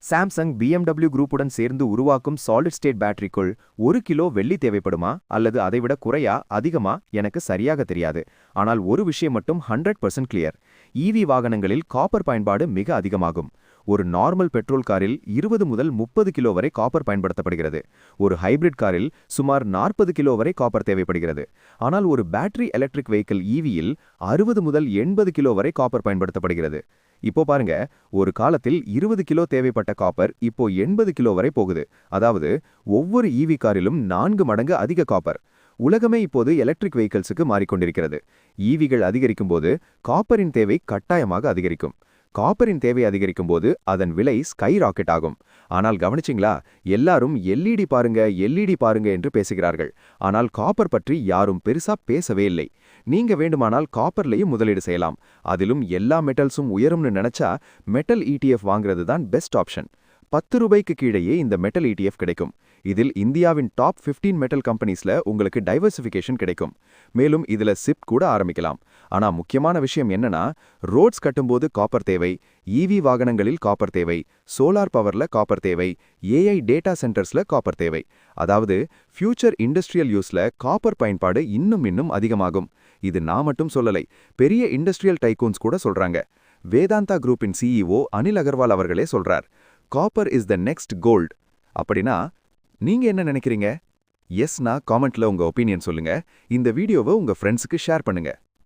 Samsung BMW குரூப்புடன் சேர்ந்து உருவாக்கும் solid state பேட்டரிக்குள் 1 kilo வெள்ளி தேவைப்படுமா அல்லது அதைவிட குறையா அதிகமா எனக்கு சரியாக தெரியாது. ஆனால் ஒரு விஷயம் மட்டும் 100% கிளியர். ஈவி வாகனங்களில் காப்பர் பயன்பாடு மிக அதிகமாகும். ஒரு நார்மல் பெட்ரோல் காரில் 20 முதல் 30 கிலோ வரை காப்பர் பயன்படுத்தப்படுகிறது. ஒரு ஹைபிரிட் காரில் சுமார் 40 கிலோ வரை காப்பர் தேவைப்படுகிறது. ஆனால் ஒரு பேட்டரி எலக்ட்ரிக் வெஹிக்கிள் ஈவியில் 60 முதல் 80 கிலோ வரை காப்பர் பயன்படுத்தப்படுகிறது. இப்போ பாருங்க, ஒரு காலத்தில் 20 கிலோ தேவைப்பட்ட காப்பர் இப்போ 80 கிலோ வரை போகுது. அதாவது ஒவ்வொரு ஈவி காரிலும் 4 மடங்கு அதிக காப்பர். உலகமே இப்போது எலக்ட்ரிக் வெஹிக்கிள்ஸுக்கு மாறிக்கொண்டிருக்கிறது. ஈவிகள் அதிகரிக்கும் போது காப்பரின் தேவை கட்டாயமாக அதிகரிக்கும். காப்பரின் தேவை அதிகரிக்கும் போது அதன் விலை ஸ்கை ராக்கெட் ஆகும். ஆனால் கவனிச்சிங்களா, எல்லாரும் எல்இடி பாருங்க எல்இடி பாருங்க என்று பேசுகிறார்கள். ஆனால் காப்பர் பற்றி யாரும் பெருசா பேசவே இல்லை. நீங்க வேண்டுமானால் காப்பர்லையும் முதலீடு செய்யலாம். அதிலும் எல்லா மெட்டல்ஸும் உயரும்னு நினைச்சா மெட்டல் ETF வாங்குறது தான் பெஸ்ட் ஆப்ஷன். 10 ரூபாய்க்கு கீழேயே இந்த மெட்டல் ETF கிடைக்கும். இதில் இந்தியாவின் டாப் 15 மெட்டல் கம்பெனிஸ்ல உங்களுக்கு டைவர்சிஃபிகேஷன் கிடைக்கும். மேலும் இதுல சிப் கூட ஆரம்பிக்கலாம். ஆனா முக்கியமான விஷயம் என்னன்னா, ரோட்ஸ் கட்டும்போது காப்பர் தேவை, ஈவி வாகனங்களில் காப்பர் தேவை, சோலார் பவர்ல காப்பர் தேவை, AI டேட்டா சென்டர்ஸ்ல காப்பர் தேவை. அதாவது ஃபியூச்சர் இண்டஸ்ட்ரியல் யூஸ்ல காப்பர் பயன்பாடு இன்னும் அதிகமாகும். இது நான் மட்டும் சொல்லலை, பெரிய இண்டஸ்ட்ரியல் டைகூன்ஸ் கூட சொல்றாங்க. வேதாந்தா குரூப்பின் CEO அனில் அகர்வால் அவர்களே சொல்றார், copper is the next gold. அப்படின்னா நீங்க என்ன நினைக்கிறீங்க? எஸ்னா காமெண்ட்ல உங்க ஒப்பீனியன் சொல்லுங்க. இந்த வீடியோவை உங்க ஃப்ரெண்ட்ஸுக்கு ஷேர் பண்ணுங்க.